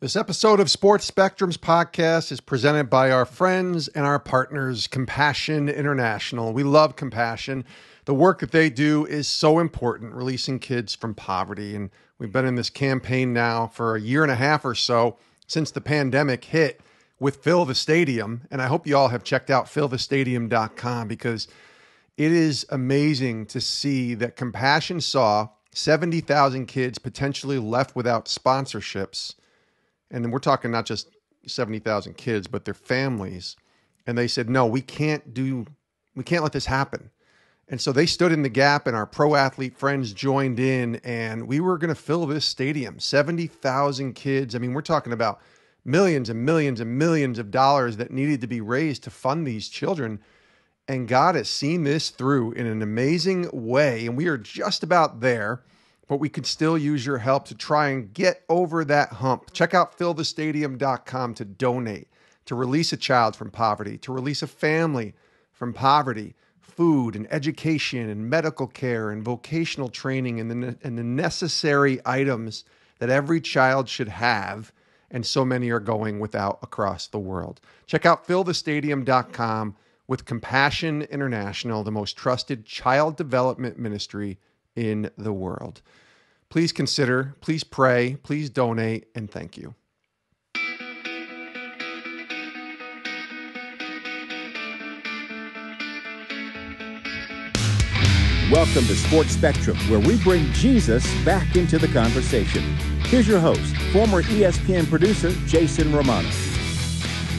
This episode of Sports Spectrum's podcast is presented by our friends and our partners, Compassion International. We love Compassion. The work that they do is so important, releasing kids from poverty. And we've been in this campaign now for a year and a half or so since the pandemic hit with Fill the Stadium. And I hope you all have checked out fillthestadium.com because it is amazing to see that Compassion saw 70,000 kids potentially left without sponsorships. And then we're talking not just 70,000 kids, but their families. And they said, no, we can't let this happen. And so they stood in the gap and our pro athlete friends joined in and we were going to fill this stadium, 70,000 kids. I mean, we're talking about millions and millions and millions of dollars that needed to be raised to fund these children. And God has seen this through in an amazing way. And we are just about there. But we could still use your help to try and get over that hump. Check out fillthestadium.com to donate, to release a child from poverty, to release a family from poverty, food and education and medical care and vocational training and the necessary items that every child should have. And so many are going without across the world. Check out fillthestadium.com with Compassion International, the most trusted child development ministry in the world. Please consider, please pray, please donate, and thank you. Welcome to Sports Spectrum, where we bring Jesus back into the conversation. Here's your host, former ESPN producer, Jason Romano.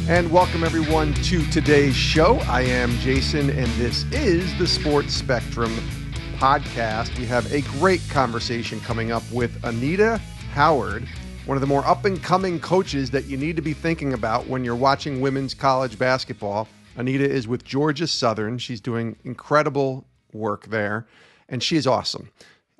And welcome everyone to today's show. I am Jason, and this is the Sports Spectrum podcast. We have a great conversation coming up with Anita Howard, one of the more up-and-coming coaches that you need to be thinking about when you're watching women's college basketball. Anita is with Georgia Southern. She's doing incredible work there, and she is awesome.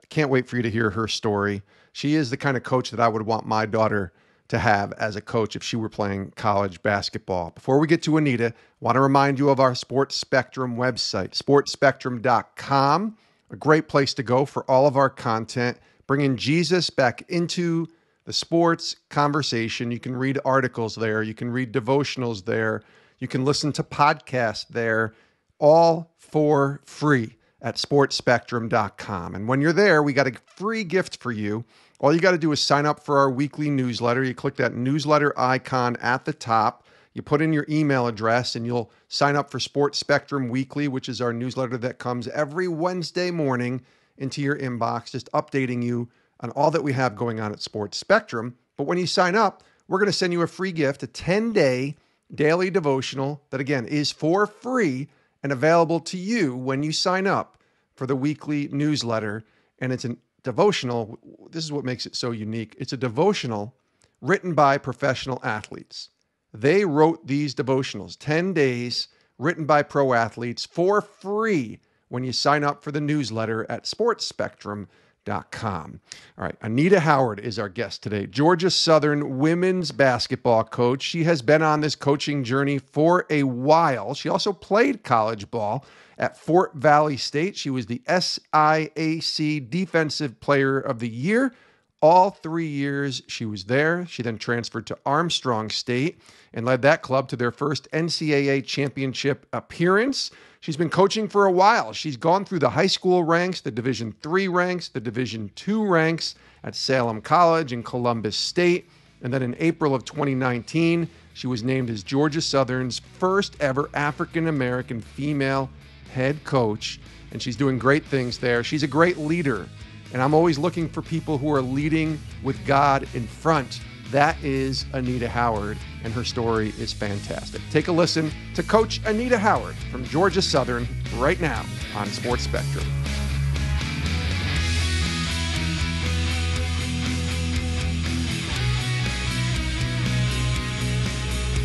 I can't wait for you to hear her story. She is the kind of coach that I would want my daughter to have as a coach if she were playing college basketball. Before we get to Anita, I want to remind you of our Sports Spectrum website, sportspectrum.com. A great place to go for all of our content, bringing Jesus back into the sports conversation. You can read articles there. You can read devotionals there. You can listen to podcasts there, all for free at sportspectrum.com. And when you're there, we got a free gift for you. All you got to do is sign up for our weekly newsletter. You click that newsletter icon at the top. You put in your email address and you'll sign up for Sports Spectrum Weekly, which is our newsletter that comes every Wednesday morning into your inbox, just updating you on all that we have going on at Sports Spectrum. But when you sign up, we're going to send you a free gift, a 10-day daily devotional that, again, is for free and available to you when you sign up for the weekly newsletter. And it's a devotional. This is what makes it so unique. It's a devotional written by professional athletes. They wrote these devotionals, 10 days, written by pro athletes for free when you sign up for the newsletter at sportspectrum.com. All right, Anita Howard is our guest today, Georgia Southern women's basketball coach. She has been on this coaching journey for a while. She also played college ball at Fort Valley State. She was the SIAC Defensive Player of the Year. All 3 years she was there. She then transferred to Armstrong State and led that club to their first NCAA championship appearance. She's been coaching for a while. She's gone through the high school ranks, the Division III ranks, the Division II ranks at Salem College and Columbus State. And then in April of 2019, she was named as Georgia Southern's first ever African-American female head coach. And she's doing great things there. She's a great leader. And I'm always looking for people who are leading with God in front. That is Anita Howard, and her story is fantastic. Take a listen to Coach Anita Howard from Georgia Southern right now on Sports Spectrum.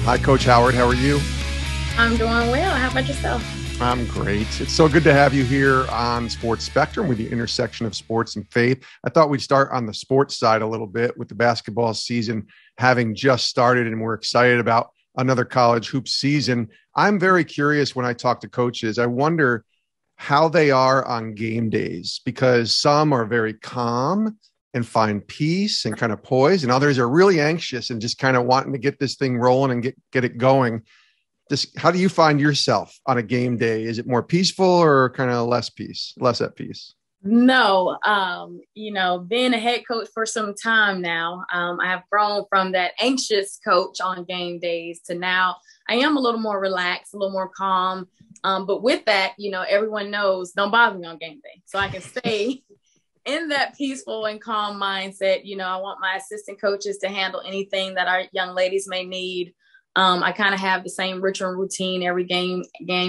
Hi, Coach Howard. How are you? I'm doing well. How about yourself? I'm great. It's so good to have you here on Sports Spectrum with the intersection of sports and faith. I thought we'd start on the sports side a little bit with the basketball season having just started, and we're excited about another college hoop season. I'm very curious when I talk to coaches. I wonder how they are on game days, because some are very calm and find peace and kind of poise, and others are really anxious and just kind of wanting to get this thing rolling and get it going. How do you find yourself on a game day? Is it more peaceful or kind of less at peace? No, being a head coach for some time now, I have grown from that anxious coach on game days to now I am a little more relaxed, a little more calm. But with that, everyone knows don't bother me on game day. So I can stay in that peaceful and calm mindset. I want my assistant coaches to handle anything that our young ladies may need. I kind of have the same ritual and routine every game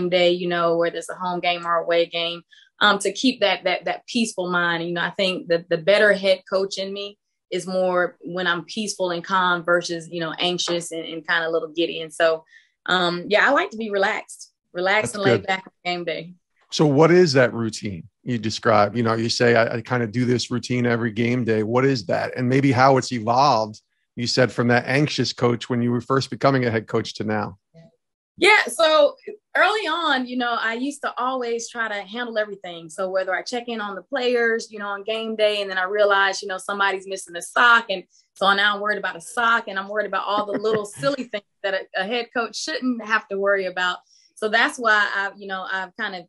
day, whether it's a home game or away game, to keep that peaceful mind. And, I think that the better head coach in me is more when I'm peaceful and calm versus, anxious and kind of a little giddy. And so, I like to be relaxed and laid back on game day. So what is that routine you describe? You say, I kind of do this routine every game day. What is that? And maybe how it's evolved, you said, from that anxious coach when you were first becoming a head coach to now. Yeah. So early on, I used to always try to handle everything. So whether I check in on the players, on game day, and then I realize, somebody's missing a sock. And so now I'm worried about a sock, and I'm worried about all the little silly things that a head coach shouldn't have to worry about. So that's why I've kind of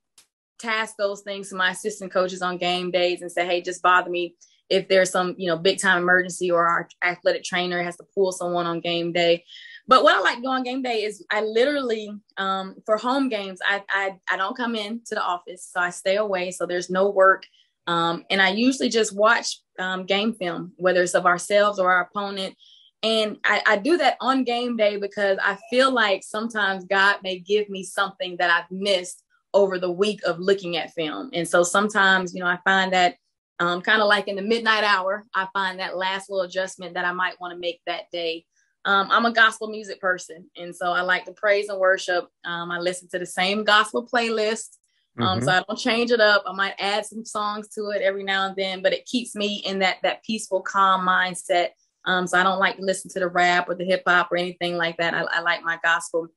tasked those things to my assistant coaches on game days and say, hey, just bother me if there's some, big time emergency or our athletic trainer has to pull someone on game day. But what I like to do on game day is I literally, for home games, I don't come into the office. So I stay away. So there's no work. And I usually just watch game film, whether it's of ourselves or our opponent. And I do that on game day because I feel like sometimes God may give me something that I've missed over the week of looking at film. And so sometimes, I find that kind of like in the midnight hour, I find that last little adjustment that I might want to make that day. I'm a gospel music person. And so I like to praise and worship. I listen to the same gospel playlist. So I don't change it up. I might add some songs to it every now and then, but it keeps me in that peaceful, calm mindset. So I don't like to listen to the rap or the hip hop or anything like that. I like my gospel.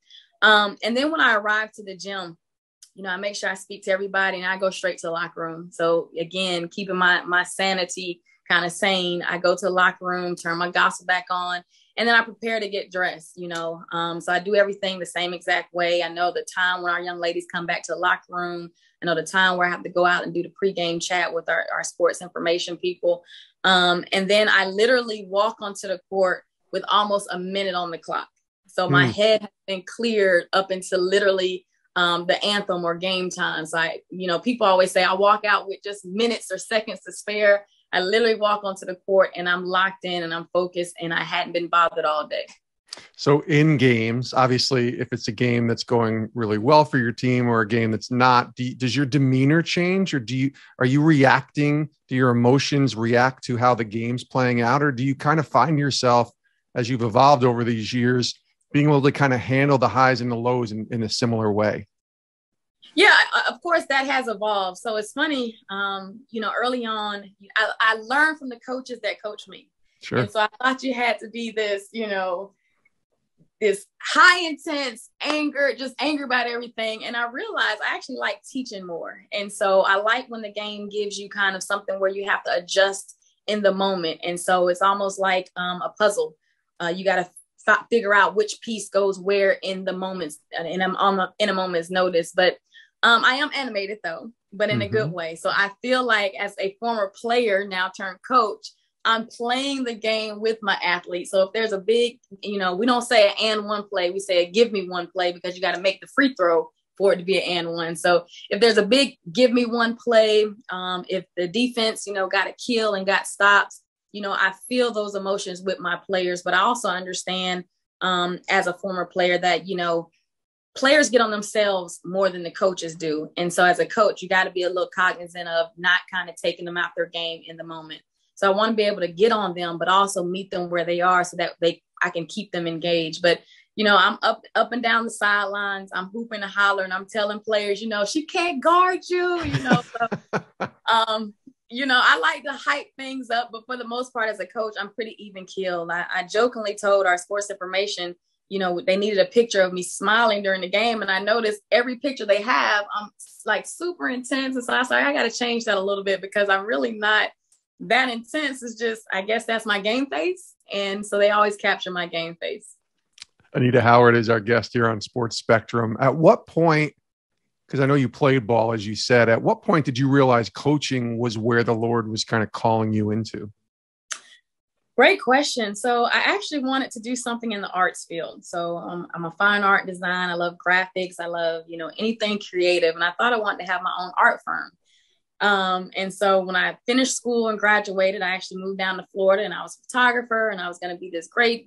And then when I arrive to the gym, I make sure I speak to everybody and I go straight to the locker room. So again, keeping my sanity kind of sane, I go to the locker room, turn my gospel back on, and then I prepare to get dressed, So I do everything the same exact way. I know the time when our young ladies come back to the locker room. I know the time where I have to go out and do the pregame chat with our sports information people. And then I literally walk onto the court with almost a minute on the clock. So my head has been cleared up until literally the anthem or game time. So people always say I walk out with just minutes or seconds to spare. I literally walk onto the court and I'm locked in and I'm focused and I hadn't been bothered all day. So in games, obviously, if it's a game that's going really well for your team or a game that's not, does your demeanor change, or are you reacting? Do your emotions react to how the game's playing out, or do you kind of find yourself, as you've evolved over these years, being able to kind of handle the highs and the lows in a similar way? Yeah, of course that has evolved. So it's funny, early on, I learned from the coaches that coach me. Sure. And so I thought you had to be this, this high intense anger, just anger about everything. And I realized I actually like teaching more. And so I like when the game gives you kind of something where you have to adjust in the moment. And so it's almost like a puzzle. You got to figure out which piece goes where in the moments, in a moment's notice. But I am animated though, but in a good way. So I feel like as a former player now turned coach, I'm playing the game with my athletes. So if there's a big, we don't say an and one play, we say a give me one play, because you got to make the free throw for it to be an and one. So if there's a big give me one play, if the defense, got a kill and got stops, I feel those emotions with my players. But I also understand as a former player that, players get on themselves more than the coaches do. And so as a coach, you got to be a little cognizant of not kind of taking them out their game in the moment. So I want to be able to get on them, but also meet them where they are so that I can keep them engaged. But, I'm up and down the sidelines. I'm hooping and hollering. I'm telling players, she can't guard you, So, I like to hype things up, but for the most part, as a coach, I'm pretty even keeled. I jokingly told our sports information, they needed a picture of me smiling during the game. And I noticed every picture they have, I'm like super intense. And so I was like, I got to change that a little bit because I'm really not that intense is just, I guess that's my game face. And so they always capture my game face. Anita Howard is our guest here on Sports Spectrum. At what point, because I know you played ball, as you said, at what point did you realize coaching was where the Lord was kind of calling you into? Great question. So I actually wanted to do something in the arts field. So I'm a fine art design. I love graphics. I love, anything creative. And I thought I wanted to have my own art firm. And so when I finished school and graduated, I actually moved down to Florida, and I was a photographer, and I was going to be this great,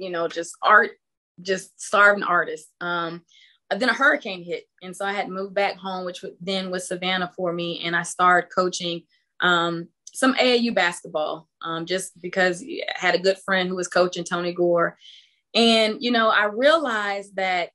just starving artist. Then a hurricane hit. And so I had to move back home, which then was Savannah for me. And I started coaching some AAU basketball, just because I had a good friend who was coaching, Tony Gore. And, I realized that,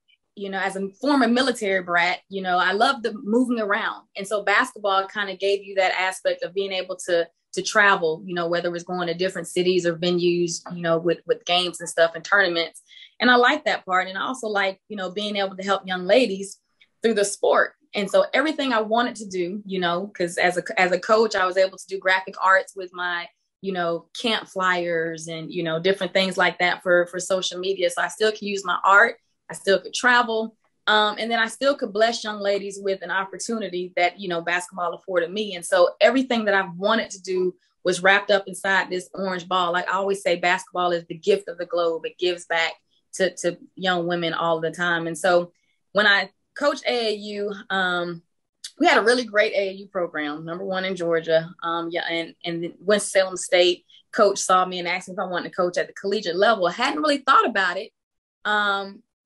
as a former military brat, I loved the moving around. And so basketball kind of gave you that aspect of being able to travel, whether it was going to different cities or venues, with games and stuff and tournaments. And I like that part. And I also like, being able to help young ladies through the sport. And so everything I wanted to do, because as a coach, I was able to do graphic arts with my, camp flyers and, different things like that for social media. So I still can use my art. I still could travel. And then I still could bless young ladies with an opportunity that, basketball afforded me. And so everything that I've wanted to do was wrapped up inside this orange ball. Like I always say, basketball is the gift of the globe. It gives back to young women all the time. And so when I coached AAU, we had a really great AAU program, number one in Georgia. And Winston-Salem State coach saw me and asked me if I wanted to coach at the collegiate level. I hadn't really thought about it.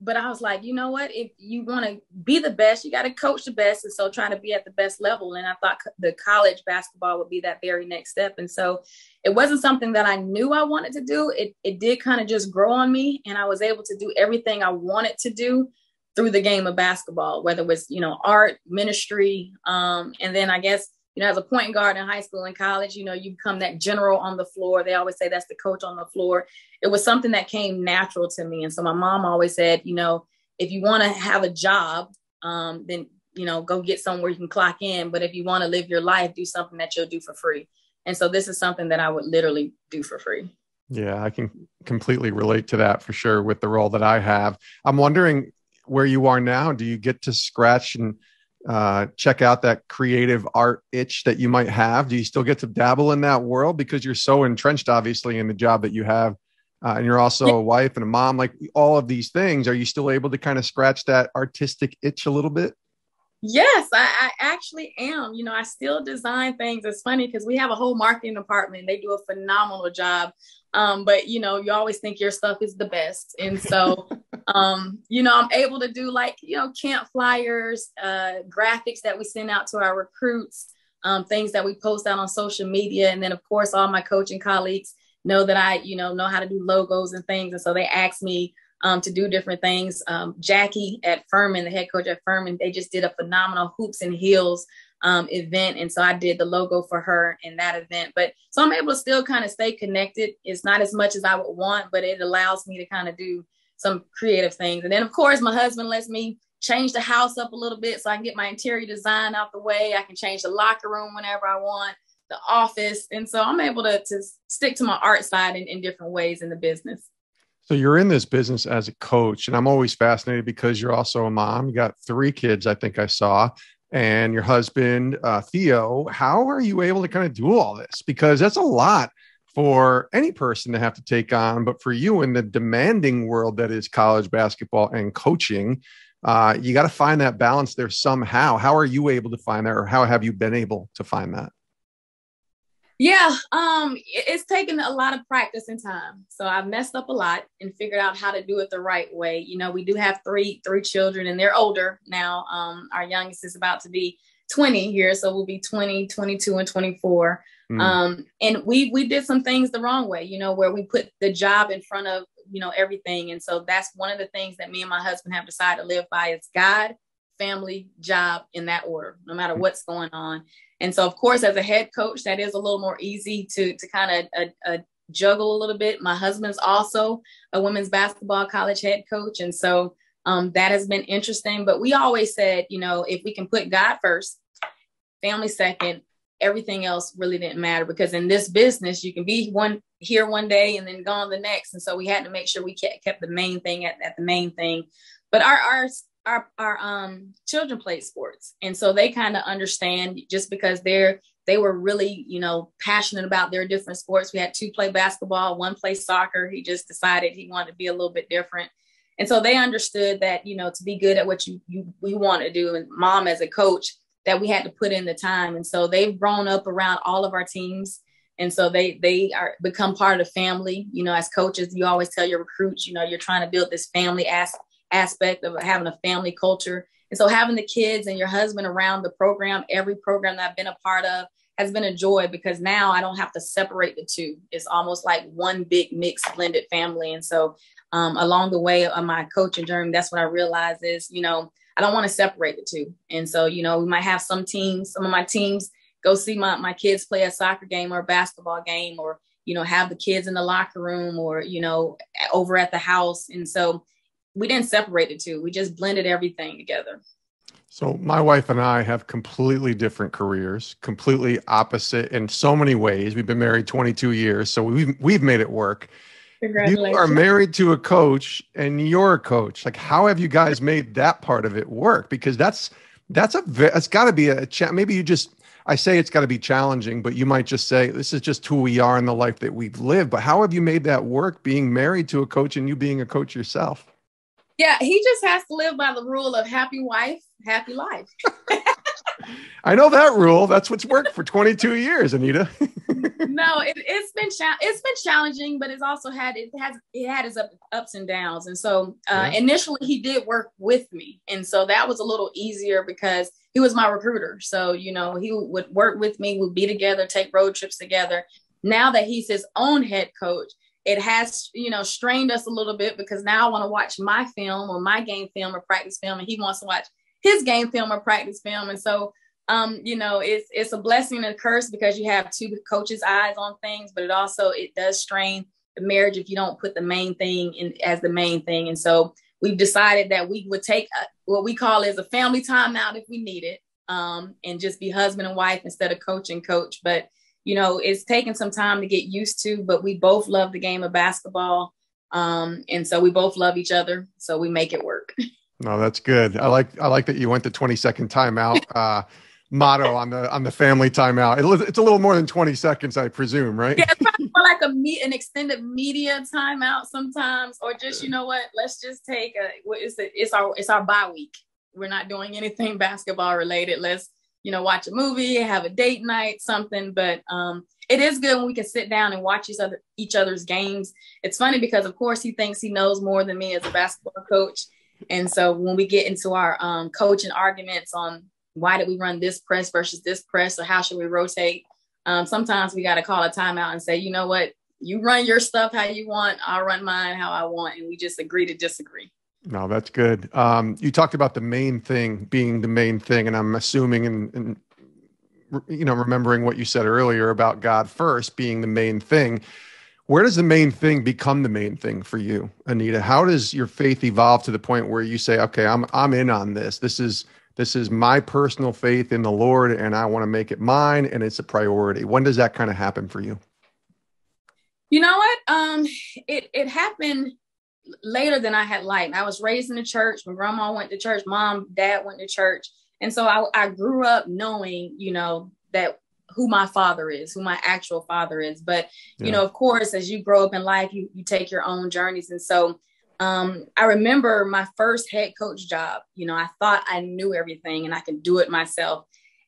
But I was like, you know what, if you want to be the best, you got to coach the best. And so trying to be at the best level. And I thought the college basketball would be that very next step. And so it wasn't something that I knew I wanted to do. It did kind of just grow on me. And I was able to do everything I wanted to do through the game of basketball, whether it was, art, ministry. And then I guess, as a point guard in high school and college, you become that general on the floor. They always say that's the coach on the floor. It was something that came natural to me. And so my mom always said, if you want to have a job, then, go get somewhere you can clock in. But if you want to live your life, do something that you'll do for free. And so this is something that I would literally do for free. Yeah, I can completely relate to that for sure with the role that I have. I'm wondering where you are now. Do you get to scratch and check out that creative art itch that you might have? Do you still get to dabble in that world because you're so entrenched, obviously, in the job that you have, and you're also a wife and a mom, like all of these things? Are you still able to kind of scratch that artistic itch a little bit? Yes, I actually am. I still design things. It's funny because we have a whole marketing department. They do a phenomenal job. But, you always think your stuff is the best. And so, I'm able to do camp flyers, graphics that we send out to our recruits, things that we post out on social media. And then, of course, all my coaching colleagues know that I, know how to do logos and things. And so they ask me to do different things. Jackie at Furman, the head coach at Furman, they just did a phenomenal hoops and heels event. And so I did the logo for her in that event. But so I'm able to still kind of stay connected. It's not as much as I would want, but it allows me to kind of do some creative things. And then, of course, my husband lets me change the house up a little bit so I can get my interior design out the way. I can change the locker room whenever I want, the office. And so I'm able to stick to my art side in different ways in the business. So you're in this business as a coach, and I'm always fascinated because you're also a mom. You got 3 kids, I think I saw, and your husband, Theo. How are you able to kind of do all this? Because that's a lot for any person to have to take on, but for you in the demanding world that is college basketball and coaching, you got to find that balance there somehow. How are you able to find that, or how have you been able to find that? Yeah, it's taken a lot of practice and time. So I've messed up a lot and figured out how to do it the right way. We do have three children, and they're older now. Our youngest is about to be 20 here, so we'll be 20, 22, and 24. And we did some things the wrong way, where we put the job in front of, everything. And so that's one of the things that me and my husband have decided to live by is God, family, job, in that order, no matter what's going on. And so, of course, as a head coach, that is a little more easy to kind of juggle a little bit. My husband's also a women's basketball college head coach. And so that has been interesting. But we always said, if we can put God first, family second, everything else really didn't matter, because in this business, you can be here one day and then gone the next. And so we had to make sure we kept the main thing at the main thing. But our children played sports. And so they kind of understand, just because they were really, passionate about their different sports. We had 2 play basketball, 1 play soccer. He just decided he wanted to be a little bit different. And so they understood that, to be good at what we want to do, and mom as a coach, that we had to put in the time. And so they've grown up around all of our teams. And so they are become part of the family. As coaches, you always tell your recruits, you're trying to build this family aspect of having a family culture. And so having the kids and your husband around the program, every program that I've been a part of, has been a joy, because now I don't have to separate the two. It's almost like one big mixed blended family. And so along the way of my coaching journey, that's what I realized is, I don't want to separate the two. And so, we might have some of my teams go see my kids play a soccer game or a basketball game, or, have the kids in the locker room, or, over at the house. And so we didn't separate the two. We just blended everything together. So my wife and I have completely different careers, completely opposite in so many ways. We've been married 22 years, so we've made it work. Congratulations. You are married to a coach, and you're a coach. Like, how have you guys made that part of it work? Because it's got to be maybe I say it's got to be challenging, but you might just say, this is just who we are in the life that we've lived. But how have you made that work, being married to a coach and you being a coach yourself? Yeah, he just has to live by the rule of happy wife, happy life. I know that rule. That's what's worked for 22 years, Anita. No, it's been challenging, but it's also had its ups and downs. And so initially he did work with me. And so that was a little easier because he was my recruiter. So, he would work with me, we'd be together, take road trips together. Now that he's his own head coach, it has, strained us a little bit, because now I want to watch my film or my game film or practice film, and he wants to watch his game film or practice film. And so, it's a blessing and a curse, because you have 2 coaches' eyes on things, but it does strain the marriage if you don't put the main thing in as the main thing. And so we've decided that we would take what we call as a family timeout if we need it, and just be husband and wife instead of coach and coach. But it's taken some time to get used to, but we both love the game of basketball. And so we both love each other. So we make it work. No, that's good. I like that you went the 20-second timeout motto on the family timeout. It's a little more than 20 seconds, I presume, right? Yeah, it's probably more like an extended media timeout sometimes, or just, let's just take it's our bye week. We're not doing anything basketball related. Let's, watch a movie, have a date night, something. But it is good when we can sit down and watch each other's games. It's funny because, of course, he thinks he knows more than me as a basketball coach. And so when we get into our coaching arguments on why did we run this press versus this press, or how should we rotate, sometimes we got to call a timeout and say, you know what, you run your stuff how you want, I'll run mine how I want. And we just agree to disagree. No, that's good. You talked about the main thing being the main thing, and I'm assuming and remembering what you said earlier about God first being the main thing. Where does the main thing become the main thing for you, Anita? How does your faith evolve to the point where you say, okay, I'm in on this. This is my personal faith in the Lord, and I want to make it mine, and it's a priority. When does that kind of happen for you? You know what? It happened later than I had liked. I was raised in the church. My grandma went to church. Mom, dad went to church. And so I grew up knowing, that who my father is, who my actual father is. But, of course, as you grow up in life, you take your own journeys. And so I remember my first head coach job. I thought I knew everything and I could do it myself.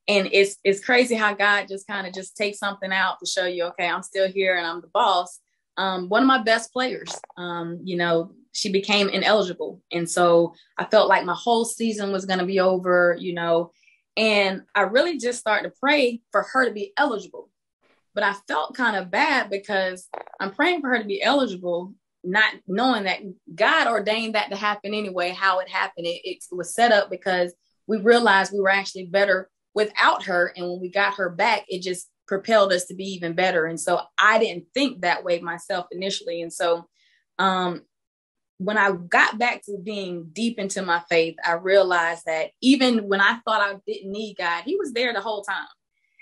And it's crazy how God just kind of just takes something out to show you, okay, I'm still here and I'm the boss. One of my best players, she became ineligible. And so I felt like my whole season was going to be over, and I really just started to pray for her to be eligible. But I felt kind of bad because I'm praying for her to be eligible, not knowing that God ordained that to happen anyway. How it happened, it was set up because we realized we were actually better without her. And when we got her back, it just propelled us to be even better. And so I didn't think that way myself initially. And so when I got back to being deep into my faith, I realized that even when I thought I didn't need God, he was there the whole time.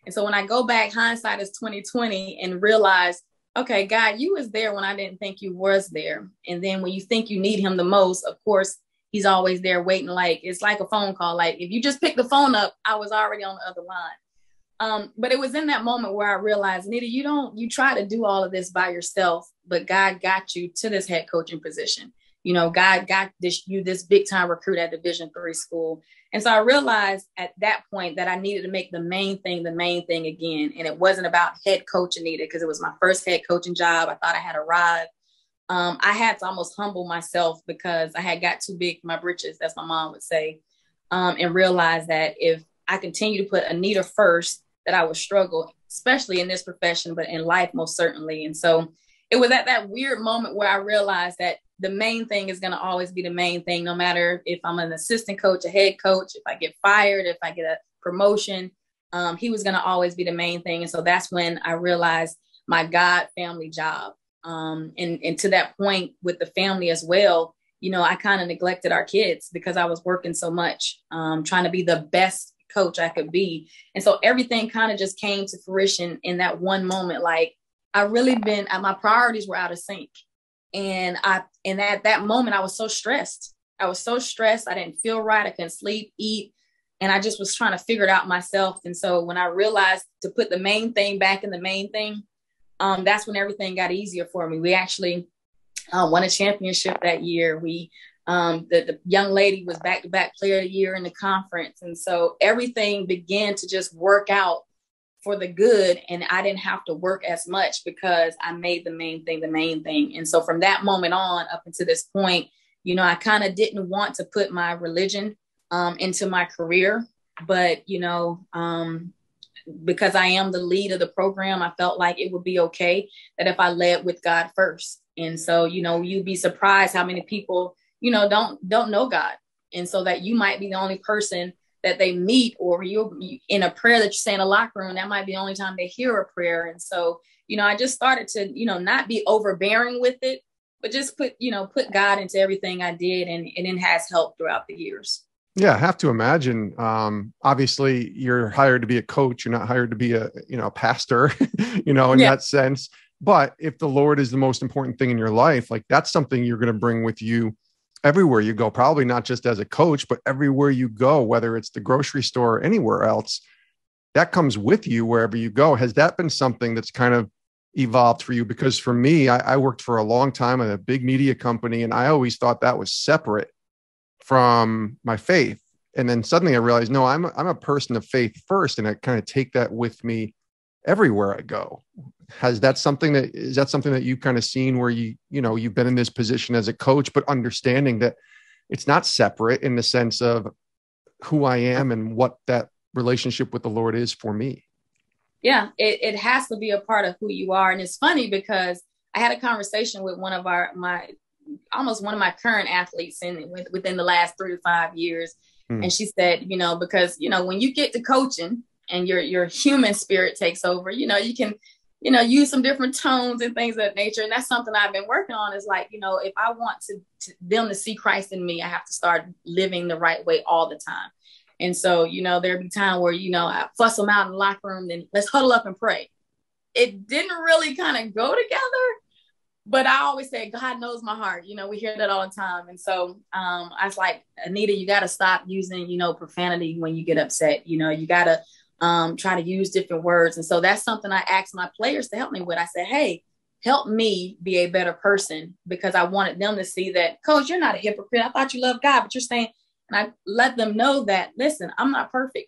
And so when I go back, hindsight is 2020, and realize, okay, God, you was there when I didn't think you was there. And then when you think you need him the most, of course, he's always there waiting. Like, it's like a phone call. Like, if you just pick the phone up, I was already on the other line. But it was in that moment where I realized, Anita, you try to do all of this by yourself, but God got you to this head coaching position. God got this big time recruit at Division III school. And so I realized at that point that I needed to make the main thing again. And it wasn't about head coach, Anita, because it was my first head coaching job. I thought I had arrived. I had to almost humble myself because I had got too big for my britches, as my mom would say, and realize that if I continue to put Anita first, that I would struggle, especially in this profession, but in life, most certainly. And so it was at that weird moment where I realized that the main thing is going to always be the main thing, no matter if I'm an assistant coach, a head coach, if I get fired, if I get a promotion, he was going to always be the main thing. And so that's when I realized my God family job. And to that point with the family as well, I kind of neglected our kids because I was working so much, trying to be the best coach I could be. And so everything kind of just came to fruition in that one moment. Like, my priorities were out of sync. And at that moment, I was so stressed. I didn't feel right. I couldn't sleep, eat. And I just was trying to figure it out myself. And so when I realized to put the main thing back in the main thing, that's when everything got easier for me. We actually won a championship that year. The young lady was back-to-back player of the year in the conference. And so everything began to just work out for the good. And I didn't have to work as much because I made the main thing. And so from that moment on up until this point, I kind of didn't want to put my religion into my career, but, because I am the lead of the program, I felt like it would be okay that if I led with God first. And so, you'd be surprised how many people, don't know God. And so that you might be the only person that they meet, or you in a prayer that you say in a locker room, that might be the only time they hear a prayer. And so, I just started to, not be overbearing with it, but just put God into everything I did. And it has helped throughout the years. Yeah, I have to imagine. Obviously, you're hired to be a coach. You're not hired to be a pastor, in that sense. But if the Lord is the most important thing in your life, like, that's something you're going to bring with you everywhere you go, probably not just as a coach, but everywhere you go, whether it's the grocery store or anywhere else, that comes with you wherever you go. Has that been something that's kind of evolved for you? Because for me, I worked for a long time at a big media company, and I always thought that was separate from my faith. And then suddenly I realized, no, I'm a person of faith first. And I kind of take that with me everywhere I go. Is that something that you've kind of seen where you've been in this position as a coach, but understanding that it's not separate in the sense of who I am and what that relationship with the Lord is for me? Yeah, it has to be a part of who you are. And it's funny because I had a conversation with one of my current athletes within the last 3 to 5 years. And she said, because, when you get to coaching and your human spirit takes over, you can, use some different tones and things of that nature. And that's something I've been working on, is like, if I want them to see Christ in me, I have to start living the right way all the time. And so, there'd be time where, I fuss them out in the locker room, then let's huddle up and pray. It didn't really kind of go together, but I always say, God knows my heart. We hear that all the time. And so I was like, Anita, you got to stop using, profanity when you get upset. You got to try to use different words. And so that's something I asked my players to help me with. I said, hey, help me be a better person, because I wanted them to see that, Coach, you're not a hypocrite. I thought you loved God, but you're saying, and I let them know that, listen, I'm not perfect.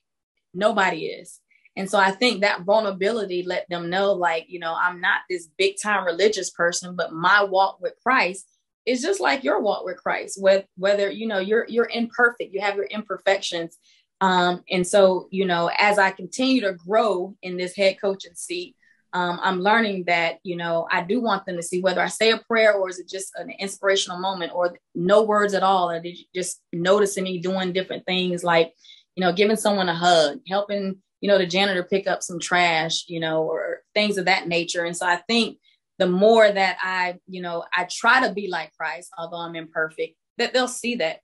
Nobody is. And so I think that vulnerability let them know, like, I'm not this big time religious person, but my walk with Christ is just like your walk with Christ, whether, you're imperfect, you have your imperfections. And so, as I continue to grow in this head coaching seat, I'm learning that, I do want them to see whether I say a prayer or is it just an inspirational moment or no words at all. Or did you just noticing me doing different things like, giving someone a hug, helping, the janitor pick up some trash, or things of that nature. And so I think the more that I try to be like Christ, although I'm imperfect, that they'll see that,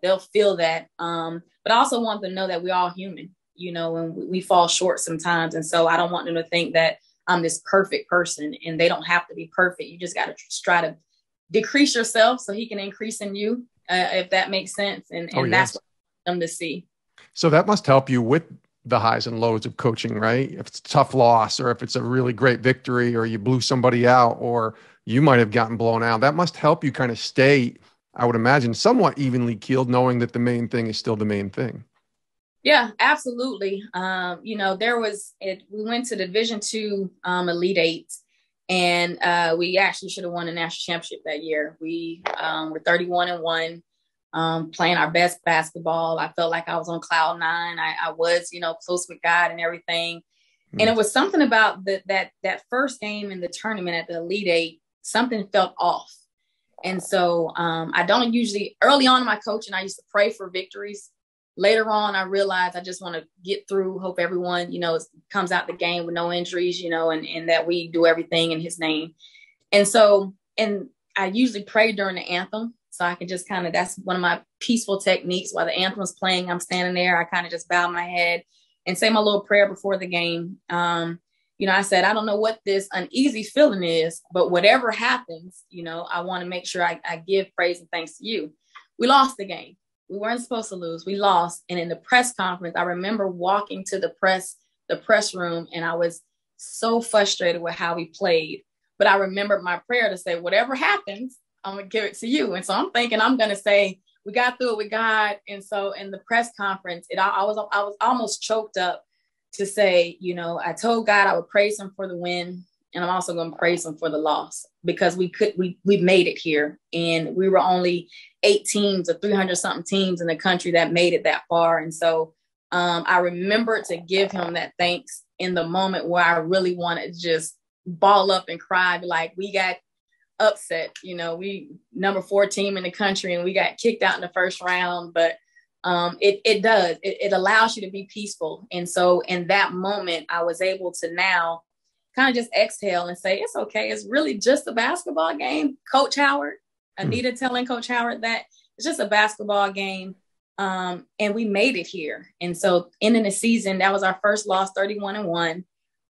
they'll feel that. But I also want them to know that we're all human. you know, and we fall short sometimes. And so I don't want them to think that I'm this perfect person, and they don't have to be perfect. You just got to try to decrease yourself so he can increase in you, if that makes sense. And that's what I want them to see. So that must help you with the highs and lows of coaching, right? If it's a tough loss, or if it's a really great victory, or you blew somebody out, or you might have gotten blown out, that must help you kind of stay, I would imagine, somewhat evenly keeled, knowing that the main thing is still the main thing. Yeah, absolutely. You know, we went to the Division II Elite Eight, and we actually should have won a national championship that year. We were 31-1, playing our best basketball. I felt like I was on cloud nine. I was, you know, close with God and everything. And it was something about that first game in the tournament at the Elite Eight, something felt off. And so I don't usually, early on in my coaching, I used to pray for victories. Later on, I realized I just want to get through, hope everyone, you know, comes out the game with no injuries, you know, and that we do everything in his name. And so, and I usually pray during the anthem. So I can just kind of, that's one of my peaceful techniques. While the anthem is playing, I'm standing there. I kind of just bow my head and say my little prayer before the game. You know, I said, I don't know what this uneasy feeling is, but whatever happens, you know, I want to make sure I give praise and thanks to you. We lost the game. We weren't supposed to lose. We lost. And in the press conference, I remember walking to the press room, and I was so frustrated with how we played. But I remembered my prayer to say, whatever happens, I'm going to give it to you. And so I'm thinking I'm going to say, we got through it with God. And so in the press conference, I was almost choked up to say, you know, I told God I would praise him for the win. And I'm also going to praise him for the loss, because we made it here. And we were only 8 teams or 300 something teams in the country that made it that far. And so I remember to give him that thanks in the moment where I really wanted to just ball up and cry, like we got upset. You know, we number 4 team in the country, and we got kicked out in the first round. But it allows you to be peaceful. And so in that moment, I was able to now kind of just exhale and say, it's okay. It's really just a basketball game. Coach Howard, Anita telling Coach Howard that it's just a basketball game. And we made it here. And so ending the season, that was our first loss, 31-1.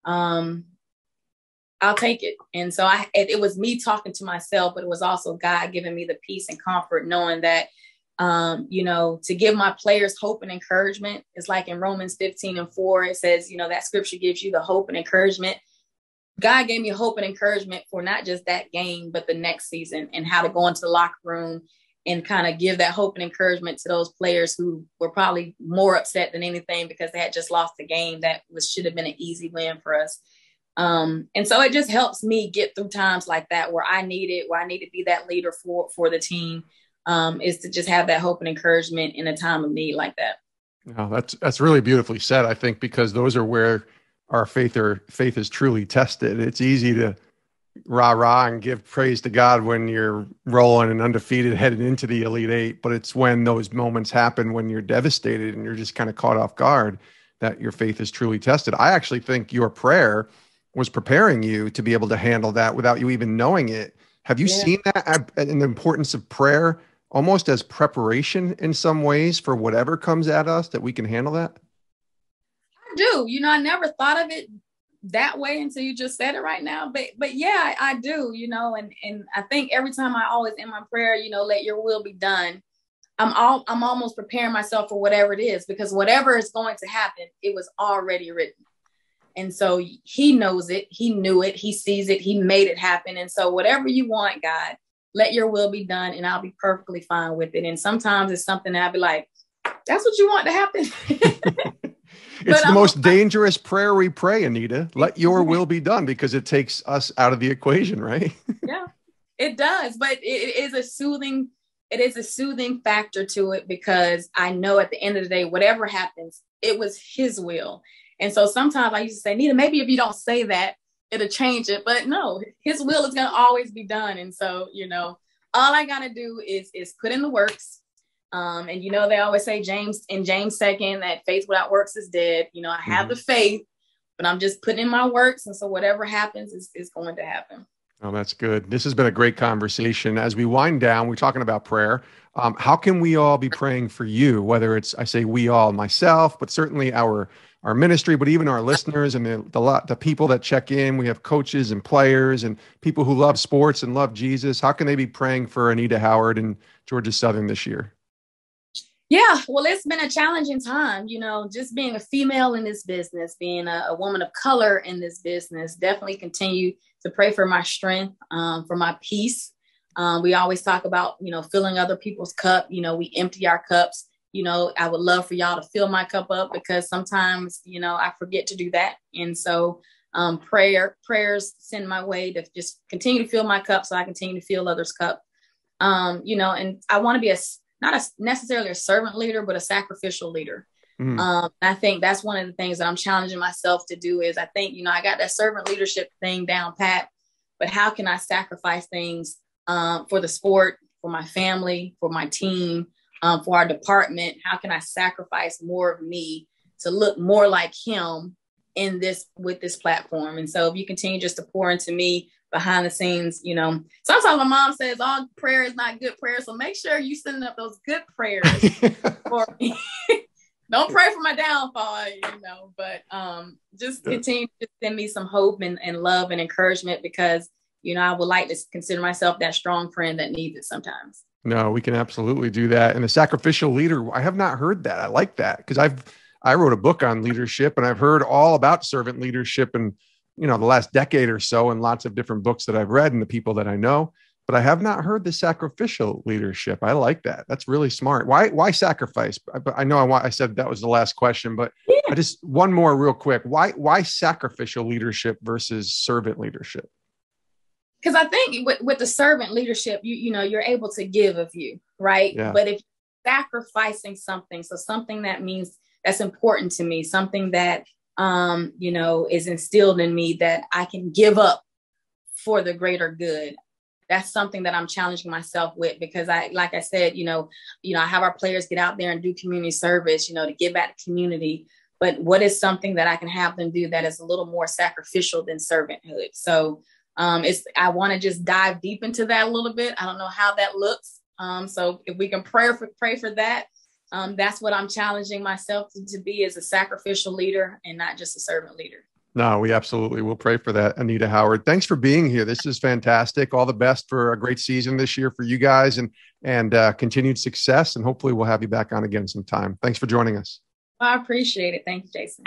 I'll take it. And so it was me talking to myself, but it was also God giving me the peace and comfort, knowing that, you know, to give my players hope and encouragement. It's like in Romans 15:4, it says, you know, that scripture gives you the hope and encouragement. God gave me hope and encouragement for not just that game, but the next season, and how to go into the locker room and kind of give that hope and encouragement to those players who were probably more upset than anything because they had just lost the game that should have been an easy win for us. And so it just helps me get through times like that where I need to be that leader for the team, is to just have that hope and encouragement in a time of need like that. Oh, that's really beautifully said, I think, because those are where our faith is truly tested. It's easy to rah and give praise to God when you're rolling and undefeated headed into the Elite Eight, but it's when those moments happen when you're devastated and you're just kind of caught off guard that your faith is truly tested. I actually think your prayer was preparing you to be able to handle that without you even knowing it. Have you seen that in the importance of prayer almost as preparation in some ways for whatever comes at us, that we can handle that? I do. You know, I never thought of it that way until you just said it right now. But yeah, I do, you know, and I think every time I always in my prayer, you know, let your will be done. I'm almost preparing myself for whatever it is, because whatever is going to happen, it was already written. And so he knows it. He knew it. He sees it. He made it happen. And so whatever you want, God, let your will be done, and I'll be perfectly fine with it. And sometimes it's something that I'll be like, that's what you want to happen. It's the most dangerous prayer we pray, Anita. Let your will be done, because it takes us out of the equation, right? Yeah, it does. But it is a soothing factor to it, because I know at the end of the day, whatever happens, it was his will. And so sometimes I used to say, Anita, maybe if you don't say that, it'll change it. But no, his will is going to always be done. And so, you know, all I got to do is put in the works. And, you know, they always say James 2, that faith without works is dead. You know, I have the faith, but I'm just putting in my works. And so whatever happens is going to happen. Oh, that's good. This has been a great conversation. As we wind down, we're talking about prayer. How can we all be praying for you? Whether it's, I say we all, myself, but certainly our ministry, but even our listeners and the people that check in. We have coaches and players and people who love sports and love Jesus. How can they be praying for Anita Howard and Georgia Southern this year? Yeah, well, it's been a challenging time, just being a female in this business, being a woman of color in this business. Definitely continue to pray for my strength, for my peace. We always talk about, filling other people's cup. We empty our cups. I would love for y'all to fill my cup up, because sometimes, I forget to do that. And so prayers send my way to just continue to fill my cup so I continue to fill others' cup. And I want to be not necessarily a servant leader, but a sacrificial leader. I think that's one of the things that I'm challenging myself to do is I think, I got that servant leadership thing down pat, but how can I sacrifice things for the sport, for my family, for my team, for our department? How can I sacrifice more of me to look more like him with this platform? And so if you continue just to pour into me behind the scenes, sometimes my mom says all prayer is not good prayer. So make sure you send up those good prayers for me. Don't pray for my downfall, but just continue to send me some hope and love and encouragement, because, I would like to consider myself that strong friend that needs it sometimes. No, we can absolutely do that. And the sacrificial leader, I have not heard that. I like that, because I wrote a book on leadership, and I've heard all about servant leadership and, the last decade or so, and lots of different books that I've read and the people that I know, but I have not heard the sacrificial leadership. I like that. That's really smart. Why sacrifice? I know I said that was the last question, but yeah. I just, one more real quick. Why sacrificial leadership versus servant leadership? Because I think with the servant leadership, you're able to give of you, right? Yeah. But if you're sacrificing something, so something that means that's important to me, something that, is instilled in me that I can give up for the greater good. That's something that I'm challenging myself with, because like I said, I have our players get out there and do community service, to give back to community. But what is something that I can have them do that is a little more sacrificial than servanthood? So I want to just dive deep into that a little bit. I don't know how that looks. So if we can pray for that, that's what I'm challenging myself to be, as a sacrificial leader and not just a servant leader. No, we absolutely will pray for that. Anita Howard, thanks for being here. This is fantastic. All the best for a great season this year for you guys, and continued success. And hopefully we'll have you back on again sometime. Thanks for joining us. I appreciate it. Thank you, Jason.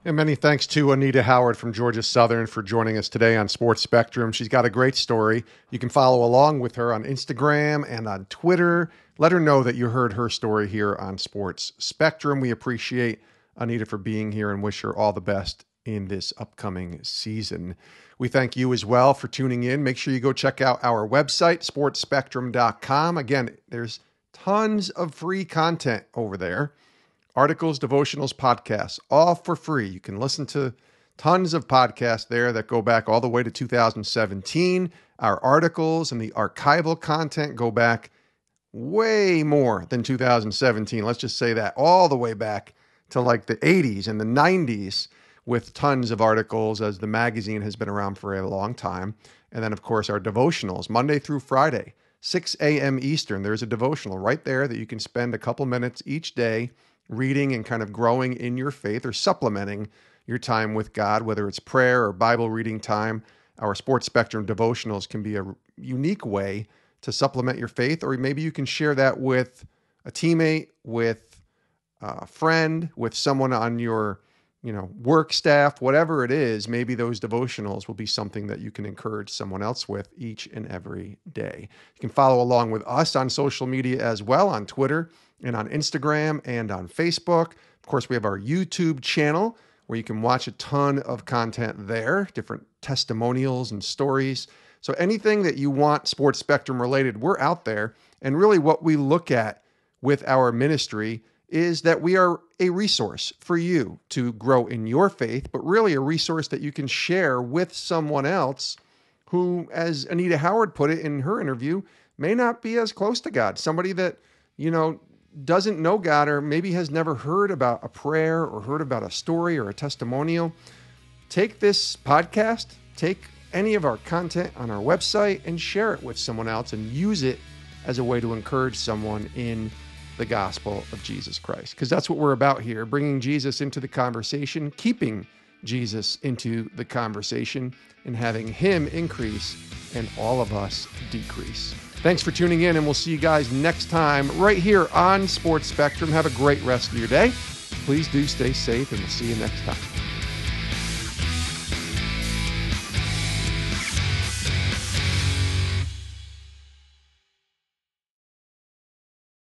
And many thanks to Anita Howard from Georgia Southern for joining us today on Sports Spectrum. She's got a great story. You can follow along with her on Instagram and on Twitter. Let her know that you heard her story here on Sports Spectrum. We appreciate Anita for being here and wish her all the best in this upcoming season. We thank you as well for tuning in. Make sure you go check out our website, sportspectrum.com. Again, there's tons of free content over there. Articles, devotionals, podcasts, all for free. You can listen to tons of podcasts there that go back all the way to 2017. Our articles and the archival content go back way more than 2017. Let's just say that, all the way back to like the 80s and the 90s, with tons of articles, as the magazine has been around for a long time. And then, of course, our devotionals, Monday through Friday, 6 a.m. Eastern. There's a devotional right there that you can spend a couple minutes each day reading and kind of growing in your faith, or supplementing your time with God, whether it's prayer or Bible reading time. Our Sports Spectrum devotionals can be a unique way to supplement your faith, or maybe you can share that with a teammate, with a friend, with someone on your work staff, whatever it is. Maybe those devotionals will be something that you can encourage someone else with each and every day. You can follow along with us on social media as well, on Twitter and on Instagram and on Facebook. Of course, we have our YouTube channel where you can watch a ton of content there, different testimonials and stories. So anything that you want Sports Spectrum related, we're out there. And really what we look at with our ministry is that we are a resource for you to grow in your faith, but really a resource that you can share with someone else who, as Anita Howard put it in her interview, may not be as close to God. Somebody that, doesn't know God, or maybe has never heard about a prayer or heard about a story or a testimonial. Take this podcast, take any of our content on our website and share it with someone else and use it as a way to encourage someone in the gospel of Jesus Christ. Because that's what we're about here, bringing Jesus into the conversation, keeping Jesus into the conversation, and having him increase and all of us decrease. Thanks for tuning in, and we'll see you guys next time right here on Sports Spectrum. Have a great rest of your day. Please do stay safe, and we'll see you next time.